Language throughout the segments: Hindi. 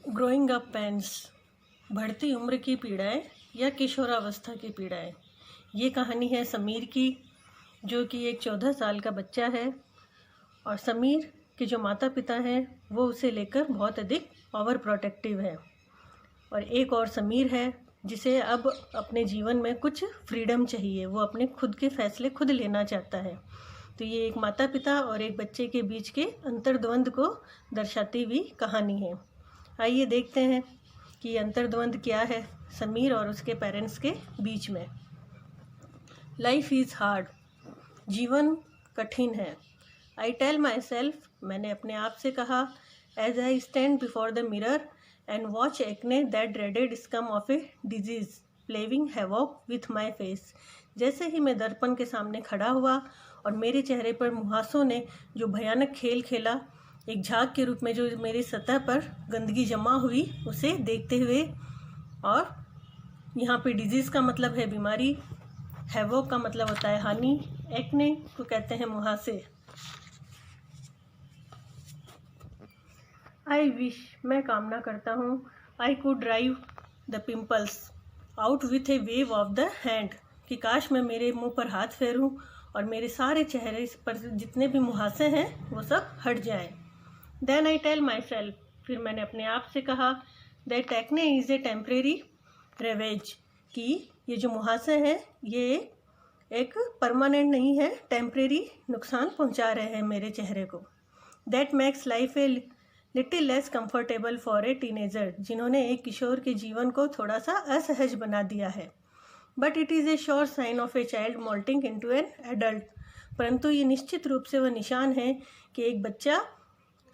ग्रोइंग अप पेन्स, बढ़ती उम्र की पीड़ाएं या किशोरावस्था की पीड़ाएं। ये कहानी है समीर की, जो कि एक 14 साल का बच्चा है। और समीर के जो माता पिता हैं वो उसे लेकर बहुत अधिक ओवर प्रोटेक्टिव है। और एक और समीर है जिसे अब अपने जीवन में कुछ फ्रीडम चाहिए, वो अपने खुद के फैसले खुद लेना चाहता है। तो ये एक माता पिता और एक बच्चे के बीच के अंतर्द्वंद को दर्शाती हुई कहानी है। आइए देखते हैं कि अंतर्द्वंद क्या है समीर और उसके पेरेंट्स के बीच में। लाइफ इज़ हार्ड, जीवन कठिन है। आई टेल माई सेल्फ, मैंने अपने आप से कहा, as I stand before the mirror and watch acne that dreaded scum of a disease playing havoc with my face. जैसे ही मैं दर्पण के सामने खड़ा हुआ और मेरे चेहरे पर मुहासों ने जो भयानक खेल खेला, एक झाग के रूप में जो मेरी सतह पर गंदगी जमा हुई, उसे देखते हुए। और यहाँ पे डिजीज़ का मतलब है बीमारी, हैवोक का मतलब होता है हानि, एक्ने को कहते हैं मुहासे। आई विश, मैं कामना करता हूँ, I could drive the pimples out with A wave of the hand, कि काश मैं मेरे मुंह पर हाथ फेरूं और मेरे सारे चेहरे पर जितने भी मुहासे हैं वो सब हट जाएं। Then I tell myself, फिर मैंने अपने आप से कहा, that acne is a temporary ravage, कि ये जो मुहासे हैं ये एक परमानेंट नहीं है, टेम्परेरी नुकसान पहुंचा रहे हैं मेरे चेहरे को। That makes life a little less comfortable for a teenager, जिन्होंने एक किशोर के जीवन को थोड़ा सा असहज बना दिया है। But it is a sure sign of a child moulting into an adult, परंतु ये निश्चित रूप से वह निशान है कि एक बच्चा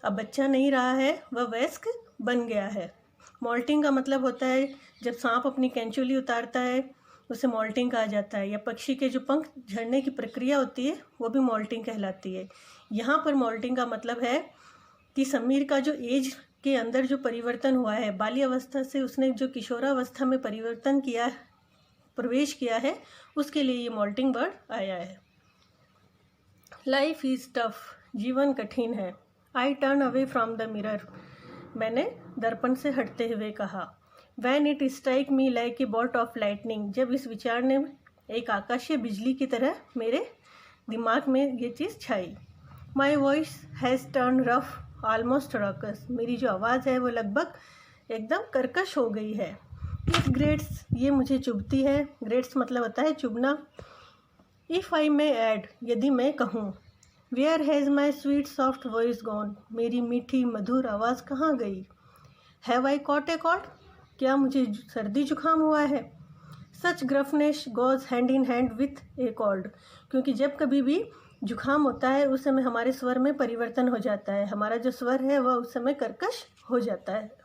अब बच्चा नहीं रहा है, वह वयस्क बन गया है। मोल्टिंग का मतलब होता है जब सांप अपनी कैंचुली उतारता है उसे मोल्टिंग कहा जाता है, या पक्षी के जो पंख झड़ने की प्रक्रिया होती है वो भी मोल्टिंग कहलाती है। यहाँ पर मोल्टिंग का मतलब है कि समीर का जो एज के अंदर जो परिवर्तन हुआ है, बाल्यावस्था से उसने जो किशोरावस्था में परिवर्तन किया, प्रवेश किया है, उसके लिए ये मोल्टिंग वर्ड आया है। लाइफ इज़ टफ, जीवन कठिन है। I turn away from the mirror, मैंने दर्पण से हटते हुए कहा। When it strike me like a bolt of lightning, जब इस विचार ने एक आकाशीय बिजली की तरह मेरे दिमाग में ये चीज़ छाई। My voice has turn rough almost rocks, मेरी जो आवाज़ है वो लगभग एकदम कर्कश हो गई है। इफ ग्रेट्स, ये मुझे चुभती है, ग्रेट्स मतलब होता है चुभना। इफ़ आई मे ऐड, यदि मैं कहूँ, where has my sweet soft voice gone, मेरी मीठी मधुर आवाज़ कहाँ गई। Have I caught a cold, क्या मुझे सर्दी जुकाम हुआ है। Such gruffness goes hand in hand with a cold, क्योंकि जब कभी भी जुकाम होता है उस समय हमारे स्वर में परिवर्तन हो जाता है, हमारा जो स्वर है वह उस समय कर्कश हो जाता है।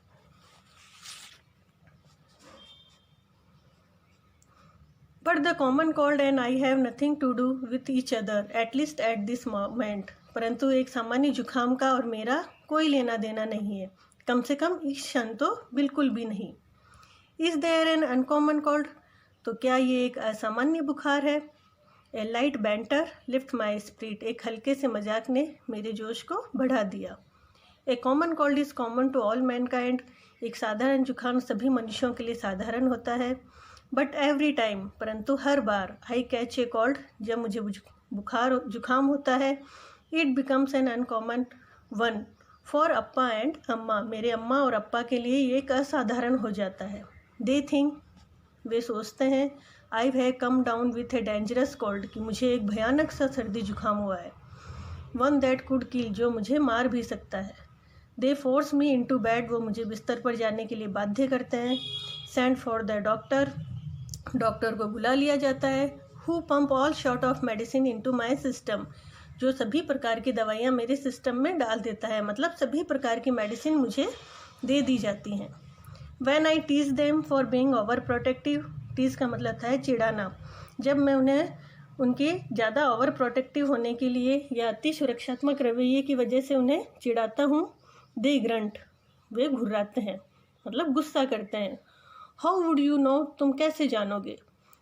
But the common cold and I have nothing to do with each other, at least at this moment, परंतु एक सामान्य जुकाम का और मेरा कोई लेना देना नहीं है, कम से कम इस क्षण तो बिल्कुल भी नहीं। Is there an uncommon cold, तो क्या ये एक असामान्य बुखार है। A light banter lift my spirit, एक हल्के से मजाक ने मेरे जोश को बढ़ा दिया। A common cold is common to all mankind, एक साधारण जुकाम सभी मनुष्यों के लिए साधारण होता है। बट एवरी टाइम, परंतु हर बार, आई कैच ए कोल्ड, जब मुझे बुखार जुकाम होता है, it becomes an uncommon one for Appa and अम्मा, मेरे अम्मा और अप्पा के लिए ये एक असाधारण हो जाता है। दे थिंक, वे सोचते हैं, I have come down with a dangerous cold, कि मुझे एक भयानक सा सर्दी जुकाम हुआ है। वन दैट कुड किल, जो मुझे मार भी सकता है। दे फोर्स मी इनटू बेड, वो मुझे बिस्तर पर जाने के लिए बाध्य करते हैं। Send for the doctor, doctor को बुला लिया जाता है। Who pump all short of medicine into my system, जो सभी प्रकार की दवाइयाँ मेरे सिस्टम में डाल देता है, मतलब सभी प्रकार की मेडिसिन मुझे दे दी जाती हैं। When I tease them for being overprotective, tease का मतलब था है चिढ़ाना, जब मैं उन्हें उनके ज़्यादा ओवर प्रोटेक्टिव होने के लिए या अति सुरक्षात्मक रवैये की वजह से उन्हें चिढ़ाता हूँ। दे ग्रंट, वे घुर्राते हैं, मतलब गुस्सा करते हैं। हाउ वुड यू नो, तुम कैसे जानोगे।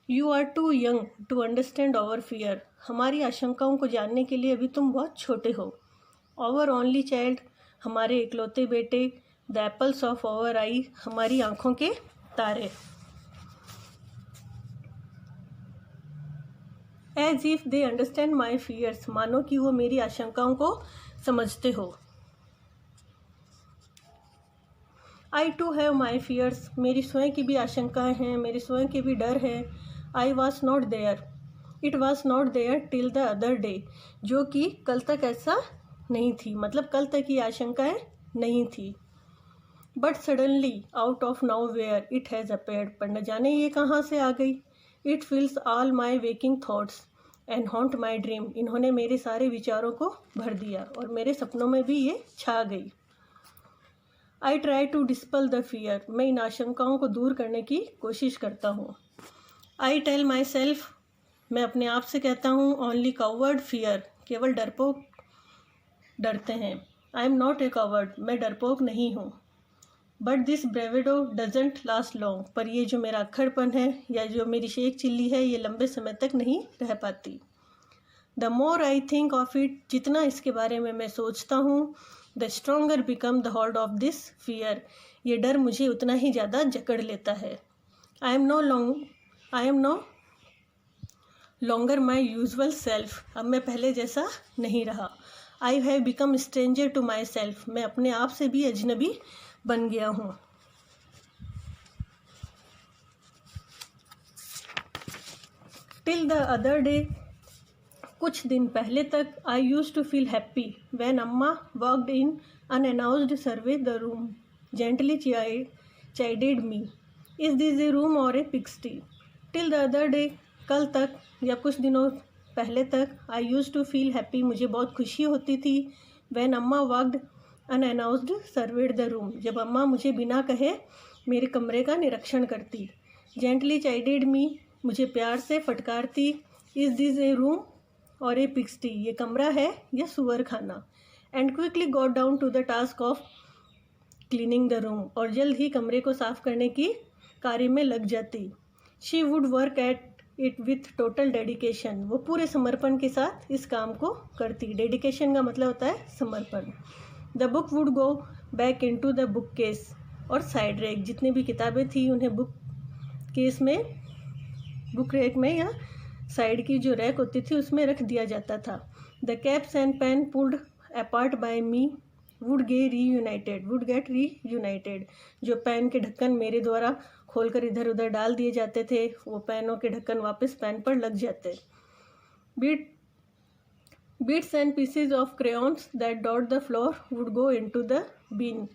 You are too young to understand our fear, हमारी आशंकाओं को जानने के लिए अभी तुम बहुत छोटे हो। आवर ओनली चाइल्ड, हमारे इकलौते बेटे। The apples of our eye, हमारी आँखों के तारे। As if they understand my fears, मानो कि वो मेरी आशंकाओं को समझते हो। I too have my fears, मेरी स्वयं की भी आशंकाएं हैं, मेरे स्वयं के भी डर हैं। I was not there, it was not there till the other day, जो कि कल तक ऐसा नहीं थी, मतलब कल तक ये आशंकाएं नहीं थी। But suddenly out of nowhere it has appeared, पर न जाने ये कहाँ से आ गई। It fills all my waking thoughts and haunt my dream, इन्होंने मेरे सारे विचारों को भर दिया और मेरे सपनों में भी ये छा गई। I try to dispel the fear, मैं इन आशंकाओं को दूर करने की कोशिश करता हूँ। आई टेल माई सेल्फ, मैं अपने आप से कहता हूँ, ओनली कावर्ड फियर, केवल डरपोक डरते हैं। I am not a coward, मैं डरपोक नहीं हूँ। But this bravado doesn't last long, पर ये जो मेरा अक्खड़पन है या जो मेरी शेख चिल्ली है, ये लंबे समय तक नहीं रह पाती। The more I think of it, जितना इसके बारे में मैं सोचता हूँ, the stronger become the hold of this fear, ये डर मुझे उतना ही ज़्यादा जकड़ लेता है। I am no longer my usual self, अब मैं पहले जैसा नहीं रहा। I have become stranger to myself, मैं अपने आप से भी अजनबी बन गया हूँ। टिल द अदर डे, कुछ दिन पहले तक, I used to feel happy when amma walked in unannounced survey the room gently chided me, is this a room or a pigsty. Till the other day, कल तक या कुछ दिनों पहले तक, I used to feel happy, मुझे बहुत खुशी होती थी। When amma walked unannounced surveyed the room, जब अम्मा मुझे बिना कहे मेरे कमरे का निरीक्षण करती। जेंटली चाइडेड मी, मुझे प्यार से फटकारती। Is this a room or a pigsty, ये कमरा है या सुअर खाना। And quickly got down to the task of cleaning the room, और जल्द ही कमरे को साफ करने की कार्य में लग जाती। She would work at it with total dedication, वो पूरे समर्पण के साथ इस काम को करती। डेडिकेशन का मतलब होता है समर्पण। The book would go back into the bookcase or side rack, जितनी भी किताबें थी उन्हें बुक केस में, बुक रैक में या साइड की जो रैक होती थी उसमें रख दिया जाता था। The caps and pen pulled apart by me would get reunited, जो पेन के ढक्कन मेरे द्वारा खोलकर इधर उधर डाल दिए जाते थे, वो पेनों के ढक्कन वापस पेन पर लग जाते। Bits and pieces of crayons that dot the floor would go into the bin,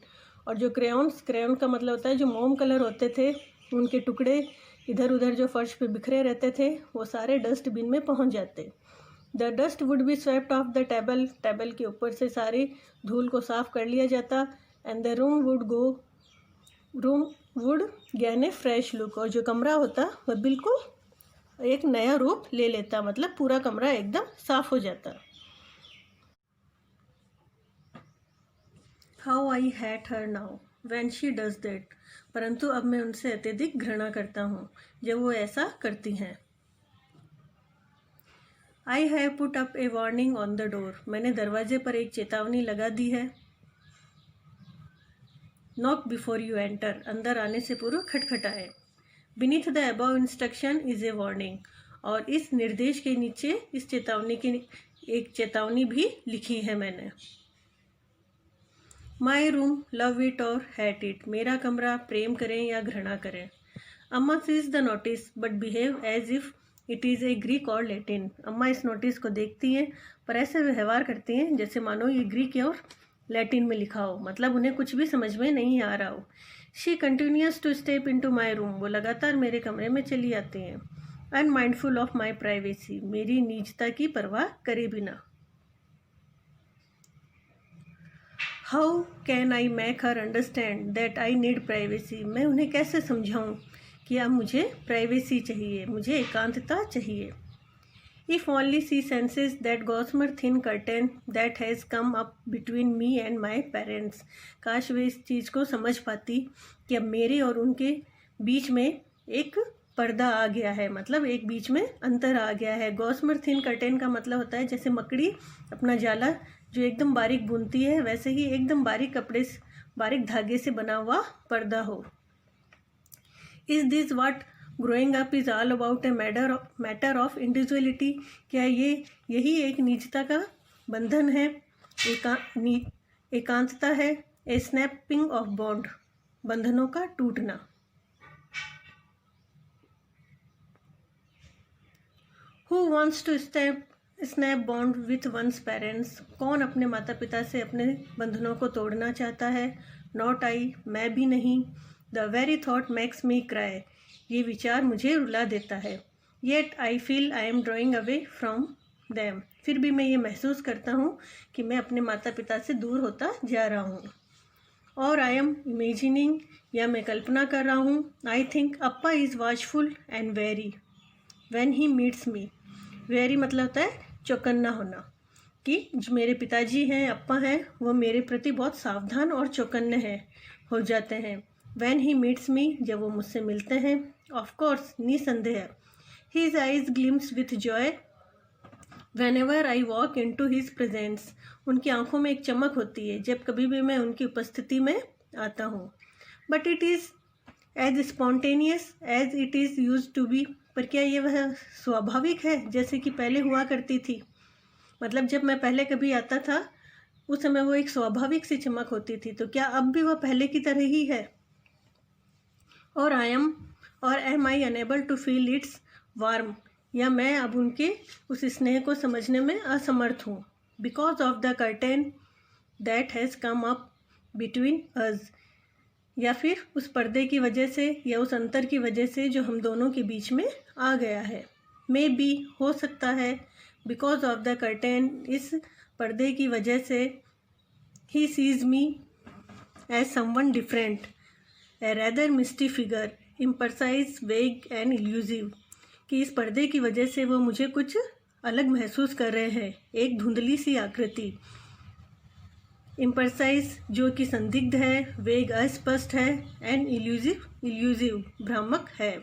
और जो क्रेयॉन का मतलब होता है जो मोम कलर होते थे, उनके टुकड़े इधर उधर जो फर्श पे बिखरे रहते थे, वो सारे डस्टबिन में पहुंच जाते। The dust would be swept of the table के ऊपर से सारी धूल को साफ कर लिया जाता। And the room would gain A fresh look, और जो कमरा होता वह बिल्कुल एक नया रूप ले लेता, मतलब पूरा कमरा एकदम साफ हो जाता। How I hat her now when she does that, परंतु अब मैं उनसे अत्यधिक घृणा करता हूँ जब वो ऐसा करती हैं। I have put up A warning on the door, मैंने दरवाजे पर एक चेतावनी लगा दी है। नॉक बिफोर यू एंटर, अंदर आने से पूर्व खटखटाएं। Beneath the above instruction is a warning, और इस निर्देश के नीचे इस चेतावनी की एक चेतावनी भी लिखी है मैंने। My room love it or hate it, मेरा कमरा प्रेम करें या घृणा करें। Amma sees the notice but behave as if it is a Greek or Latin, Amma इस नोटिस को देखती हैं पर ऐसे व्यवहार करती हैं जैसे मानो ये ग्रीक और लैटिन में लिखा हो, मतलब उन्हें कुछ भी समझ में नहीं आ रहा हो। She continues to step into my room, वो लगातार मेरे कमरे में चली आती हैं। अनमाइंडफुल ऑफ माई प्राइवेसी, मेरी निजता की परवाह करे बिना। How can I make her understand that I need privacy, मैं उन्हें कैसे समझाऊं कि अब मुझे प्राइवेसी चाहिए, मुझे एकांतता चाहिए। If only she senses that gossamer thin curtain that has come up between me and my parents, काश वे इस चीज़ को समझ पाती कि अब मेरे और उनके बीच में एक पर्दा आ गया है, मतलब एक बीच में अंतर आ गया है। गॉसमर थिन कर्टेन का मतलब होता है जैसे मकड़ी अपना जाला जो एकदम बारीक बुनती है, वैसे ही एकदम बारीक कपड़े बारीक धागे से बना हुआ पर्दा हो। Is this what growing up is all about a matter of individuality? क्या यही एक निजता का बंधन है, एकांतता है? ए स्नैपिंग ऑफ बॉन्ड, बंधनों का टूटना। Who wants to snap bond with one's parents? कौन अपने माता पिता से अपने बंधनों को तोड़ना चाहता है? नॉट आई, मैं भी नहीं। The very thought makes me cry, ये विचार मुझे रुला देता है। Yet I feel I am drawing away from them, फिर भी मैं ये महसूस करता हूँ कि मैं अपने माता पिता से दूर होता जा रहा हूँ। और आई एम इमेजिनिंग, या मैं कल्पना कर रहा हूँ, I think Appa is watchful and very when he meets me. Very मतलब होता है चौकन्ना होना, कि जो मेरे पिताजी हैं, अप्पा हैं, वो मेरे प्रति बहुत सावधान और चौकन्ने हो जाते हैं। व्हेन ही मीट्स मी, जब वो मुझसे मिलते हैं। ऑफकोर्स, निसंदेह। His eyes gleam with joy whenever I walk into his presence, उनकी आंखों में एक चमक होती है जब कभी भी मैं उनकी उपस्थिति में आता हूँ। But it is as spontaneous as it is used to be, पर क्या ये वह स्वाभाविक है जैसे कि पहले हुआ करती थी? मतलब जब मैं पहले कभी आता था उस समय वो एक स्वाभाविक सी चमक होती थी, तो क्या अब भी वह पहले की तरह ही है? और am I unable to feel its warm, या मैं अब उनके उस स्नेह को समझने में असमर्थ हूँ? Because of the curtain that has come up between us, या फिर उस पर्दे की वजह से या उस अंतर की वजह से जो हम दोनों के बीच में आ गया है। मे बी, हो सकता है, बिकॉज ऑफ द कर्टेन, इस पर्दे की वजह से, he sees me as someone different, a rather misty figure, imprecise, vague and elusive, कि इस पर्दे की वजह से वो मुझे कुछ अलग महसूस कर रहे हैं, एक धुंधली सी आकृति। इम्परसाइज, जो कि संदिग्ध है, वेग अस्पष्ट है, एंड इल्यूजिव भ्रामक है।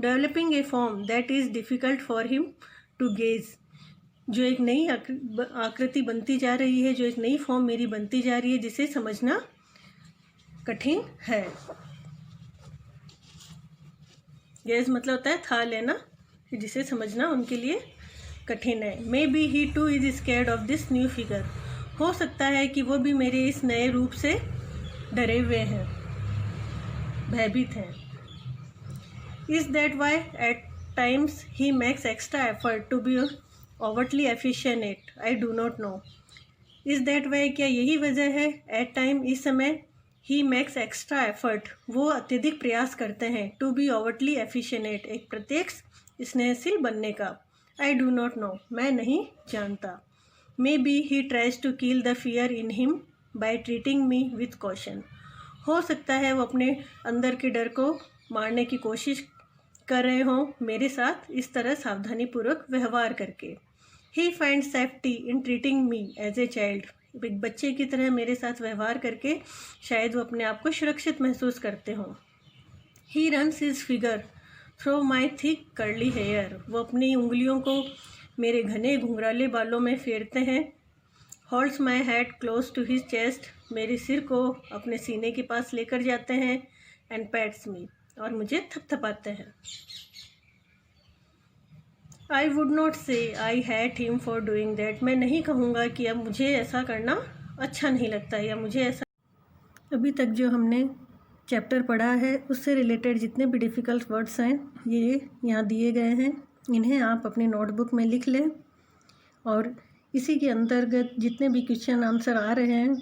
Developing a form that is difficult for him to gauge, जो एक नई आकृति बनती जा रही है, जो एक नई फॉर्म मेरी बनती जा रही है जिसे समझना कठिन है। गेज मतलब होता है था लेना, जिसे समझना उनके लिए कठिन है। May be he two is scared of this new figure, हो सकता है कि वो भी मेरे इस नए रूप से डरे हुए हैं, भयभीत हैं। Is that why at times he makes extra effort to be overtly efficient? I do not know. Is that why, क्या यही वजह है? एट टाइम, इस समय, ही मेक्स एक्स्ट्रा एफर्ट, वो अत्यधिक प्रयास करते हैं, टू बी ओवरटली एफिशिएंट, एक प्रत्यक्ष स्नेहशील बनने का। आई डू नॉट नो, मैं नहीं जानता। Maybe he tries to kill the fear in him by treating me with caution, हो सकता है वो अपने अंदर के डर को मारने की कोशिश कर रहे हों मेरे साथ इस तरह सावधानीपूर्वक व्यवहार करके। He find safety in treating me as a child, एक बच्चे की तरह मेरे साथ व्यवहार करके शायद वो अपने आप को सुरक्षित महसूस करते हों। He runs his finger through my thick curly hair, वो अपनी उंगलियों को मेरे घने घुंघराले बालों में फेरते हैं। Holds my head close to his chest, मेरे सिर को अपने सीने के पास लेकर जाते हैं। एंड पैट्स मी, और मुझे थपथपाते हैं। आई would not say I hate him for doing that, मैं नहीं कहूँगा कि अब मुझे ऐसा करना अच्छा नहीं लगता या मुझे ऐसा। अभी तक जो हमने चैप्टर पढ़ा है उससे रिलेटेड जितने भी डिफ़िकल्ट वर्ड्स हैं ये यहाँ दिए गए हैं, इन्हें आप अपनी नोटबुक में लिख लें। और इसी के अंतर्गत जितने भी क्वेश्चन आंसर आ रहे हैं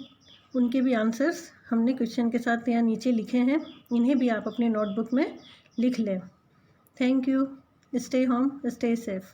उनके भी आंसर्स हमने क्वेश्चन के साथ यहाँ नीचे लिखे हैं, इन्हें भी आप अपनी नोटबुक में लिख लें। Thank you. Stay home, stay safe.